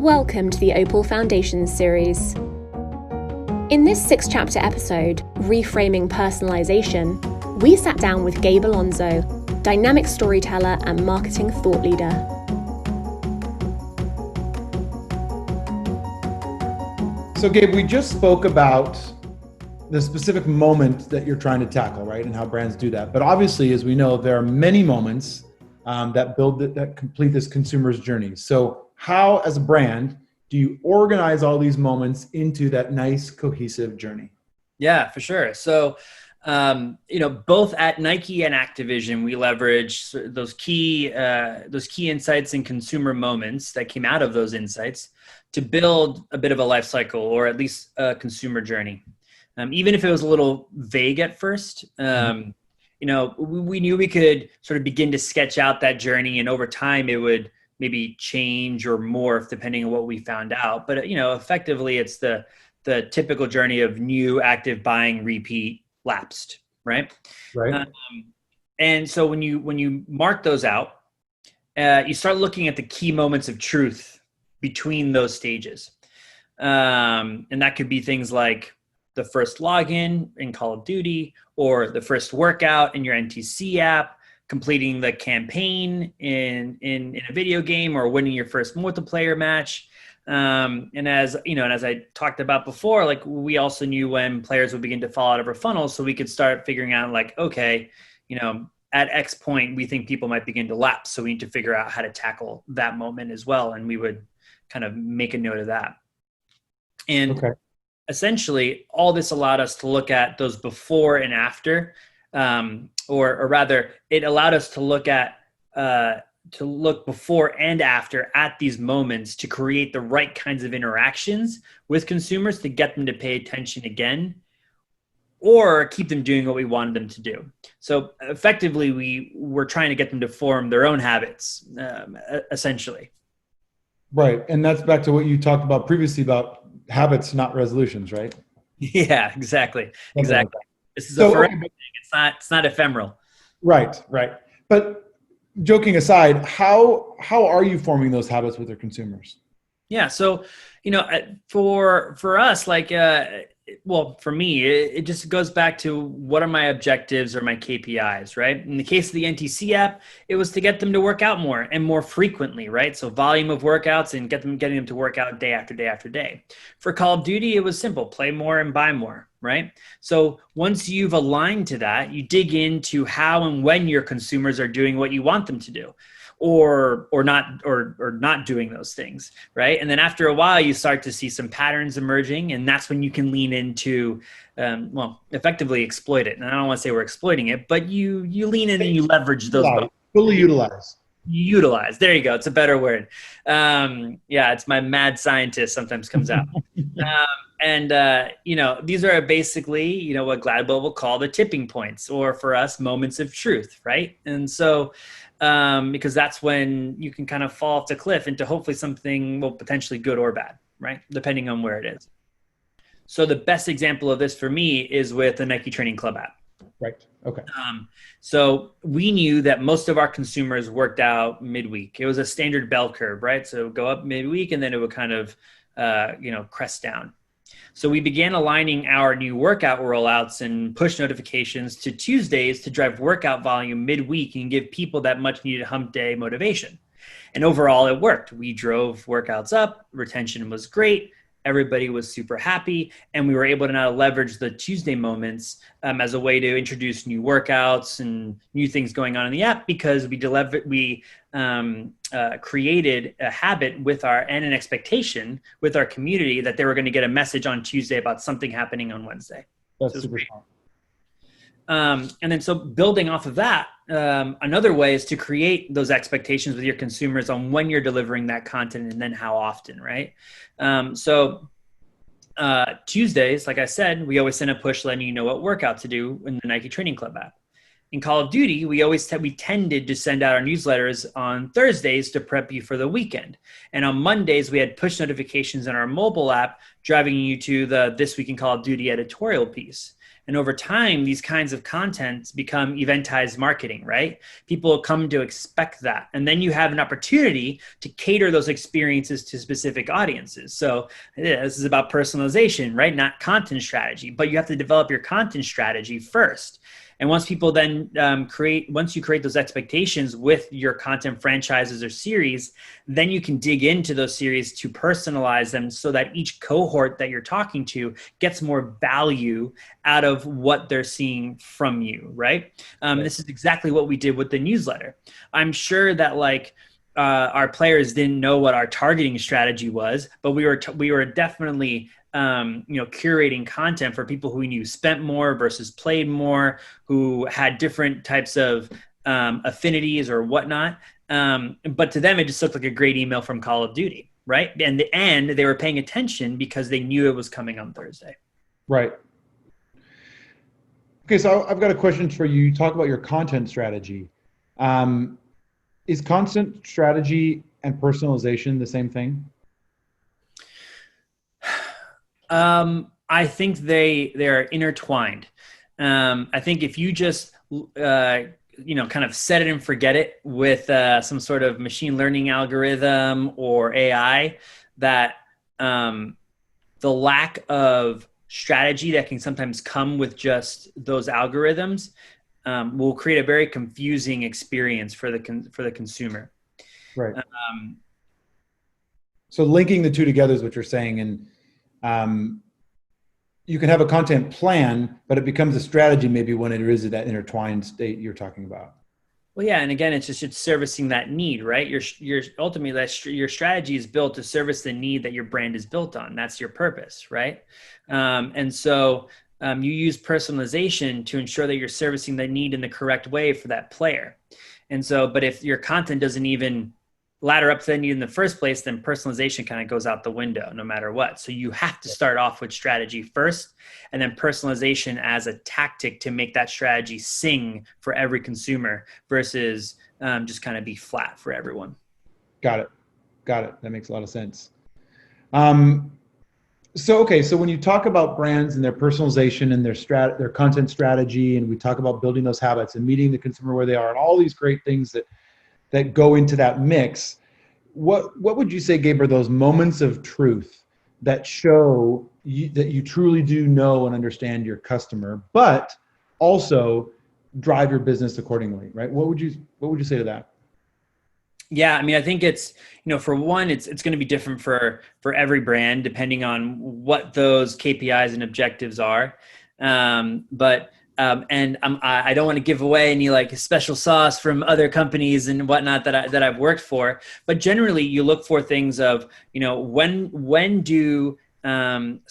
Welcome to the Opal Foundation series. In this 6-chapter episode, Reframing Personalization, we sat down with Gabe Alonso, dynamic storyteller and marketing thought leader. So Gabe, we just spoke about the specific moment that you're trying to tackle, right? And how brands do that. But obviously, as we know, there are many moments that complete this consumer's journey. So how, as a brand, do you organize all these moments into that nice, cohesive journey? Yeah, for sure. So, both at Nike and Activision, we leverage those key insights and consumer moments that came out of those insights to build a bit of a life cycle, or at least a consumer journey. Even if it was a little vague at first, we knew we could sort of begin to sketch out that journey, and over time it would maybe change or morph depending on what we found out. But, effectively it's the typical journey of new, active, buying, repeat, lapsed, right? Right. And so when you mark those out, you start looking at the key moments of truth between those stages. And that could be things like the first login in Call of Duty, or the first workout in your NTC app, completing the campaign in a video game, or winning your first multiplayer match. And as I talked about before, like, we also knew when players would begin to fall out of our funnel, so we could start figuring out, like, okay, at X point, we think people might begin to lapse. So we need to figure out how to tackle that moment as well. And we would kind of make a note of that. And essentially, all this allowed us to look at those before and after, or rather, it allowed us to look before and after at these moments to create the right kinds of interactions with consumers to get them to pay attention again, or keep them doing what we wanted them to do. So effectively, we were trying to get them to form their own habits, essentially. Right. And that's back to what you talked about previously about habits, not resolutions, right? Yeah, exactly. Exactly. This is a forever thing. It's not ephemeral. Right. But joking aside, how are you forming those habits with your consumers? Yeah. So, for us, for me, it just goes back to what are my objectives or my KPIs, right? In the case of the NTC app, it was to get them to work out more and more frequently, right? So volume of workouts and getting them to work out day after day after day. For Call of Duty, it was simple: play more and buy more, right? So once you've aligned to that, you dig into how and when your consumers are doing what you want them to do, or not doing those things, right? And then after a while, you start to see some patterns emerging, and that's when you can lean into, effectively exploit it. And I don't want to say we're exploiting it, but you lean in and you leverage those. Fully utilize. Utilize. There you go. It's a better word. It's my mad scientist sometimes comes out. These are basically, what Gladwell will call the tipping points, or for us, moments of truth, right? And so, because that's when you can kind of fall off the cliff into hopefully something, potentially good or bad, right? Depending on where it is. So the best example of this for me is with the Nike Training Club app. Right. Okay. So we knew that most of our consumers worked out midweek. It was a standard bell curve, right? So go up midweek, and then it would kind of, crest down. So we began aligning our new workout rollouts and push notifications to Tuesdays to drive workout volume midweek and give people that much needed hump day motivation. And overall, it worked. We drove workouts up, retention was great, everybody was super happy, and we were able to now leverage the Tuesday moments as a way to introduce new workouts and new things going on in the app, because we created a habit and an expectation with our community that they were going to get a message on Tuesday about something happening on Wednesday. That's super smart. And then so building off of that, another way is to create those expectations with your consumers on when you're delivering that content and then how often, right? Tuesdays, like I said, we always send a push letting you know what workout to do in the Nike Training Club app. In Call of Duty, we tended to send out our newsletters on Thursdays to prep you for the weekend. And on Mondays, we had push notifications in our mobile app driving you to the This Week in Call of Duty editorial piece. And over time, these kinds of contents become eventized marketing, right? People come to expect that. And then you have an opportunity to cater those experiences to specific audiences. So yeah, this is about personalization, right? Not content strategy, but you have to develop your content strategy first. And once people then once you create those expectations with your content franchises or series, then you can dig into those series to personalize them so that each cohort that you're talking to gets more value out of what they're seeing from you, right? This is exactly what we did with the newsletter. I'm sure that our players didn't know what our targeting strategy was, but we were definitely curating content for people who we knew spent more versus played more, who had different types of affinities or whatnot. But to them, it just looked like a great email from Call of Duty, right? And they were paying attention because they knew it was coming on Thursday. Right. Okay, so I've got a question for you. You talk about your content strategy. Is content strategy and personalization the same thing? I think they are intertwined. I think if you just kind of set it and forget it with some sort of machine learning algorithm or AI, that the lack of strategy that can sometimes come with just those algorithms will create a very confusing experience for the consumer. Right. So linking the two together is what you're saying, and you can have a content plan, but it becomes a strategy maybe when it is that intertwined state you're talking about. Well, yeah, and again, it's servicing that need, right? Your ultimately your strategy is built to service the need that your brand is built on. That's your purpose, right? And so you use personalization to ensure that you're servicing the need in the correct way for that player. And so, but if your content doesn't even ladder up to the need in the first place, then personalization kind of goes out the window no matter what. So you have to start off with strategy first, and then personalization as a tactic to make that strategy sing for every consumer versus just kind of be flat for everyone. Got it. That makes a lot of sense. So when you talk about brands and their personalization and their content strategy, and we talk about building those habits and meeting the consumer where they are and all these great things that go into that mix, what would you say, Gabe, are those moments of truth that show that you truly do know and understand your customer, but also drive your business accordingly, right? What would you say to that? Yeah, I mean, I think it's, for one, it's going to be different for every brand depending on what those KPIs and objectives are. I don't want to give away any special sauce from other companies and whatnot that I've worked for, but generally you look for things of, when do, using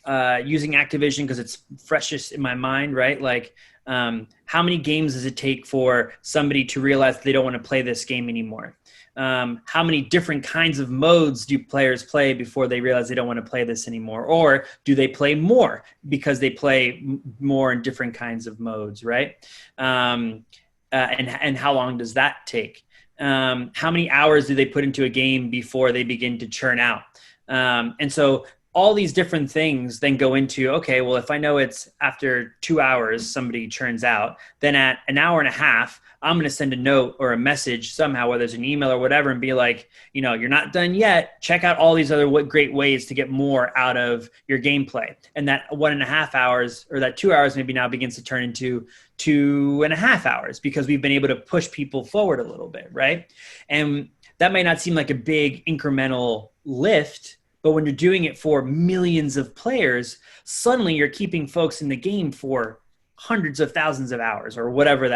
Activision because it's freshest in my mind, right? How many games does it take for somebody to realize that they don't want to play this game anymore? How many different kinds of modes do players play before they realize they don't want to play this anymore? Or do they play more because they play more in different kinds of modes, right? And how long does that take? How many hours do they put into a game before they begin to churn out? And so all these different things then go into, okay, well, if I know it's after 2 hours, somebody churns out, then at an hour and a half, I'm going to send a note or a message somehow, whether it's an email or whatever, and be like, you're not done yet. Check out all these other great ways to get more out of your gameplay. And that 1.5 hours or that 2 hours maybe now begins to turn into 2.5 hours because we've been able to push people forward a little bit, right? And that might not seem like a big incremental lift, but when you're doing it for millions of players, suddenly you're keeping folks in the game for hundreds of thousands of hours or whatever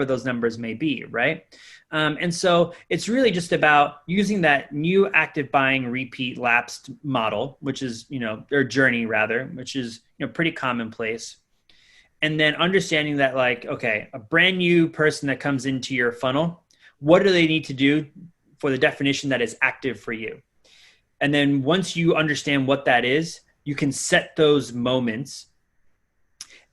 those numbers may be, right? And so it's really just about using that new active buying repeat lapsed model, which is, or journey rather, which is, pretty commonplace. And then understanding that okay, a brand new person that comes into your funnel, what do they need to do for the definition that is active for you? And then once you understand what that is, you can set those moments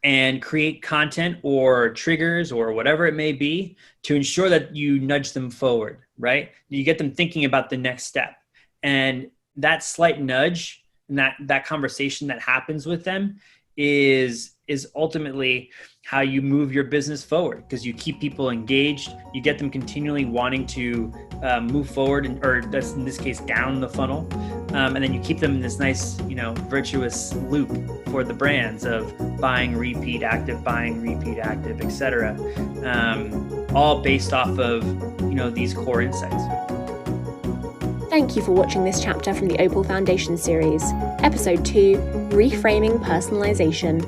and create content or triggers or whatever it may be to ensure that you nudge them forward, right? You get them thinking about the next step. And that slight nudge and that conversation that happens with them is is ultimately how you move your business forward, because you keep people engaged, you get them continually wanting to move forward, or that's in this case down the funnel, and then you keep them in this nice, virtuous loop for the brands of buying repeat active, etc. All based off of these core insights. Thank you for watching this chapter from the Opal Foundation series, Episode 2, Reframing Personalization.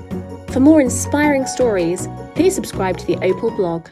For more inspiring stories, please subscribe to the Opal blog.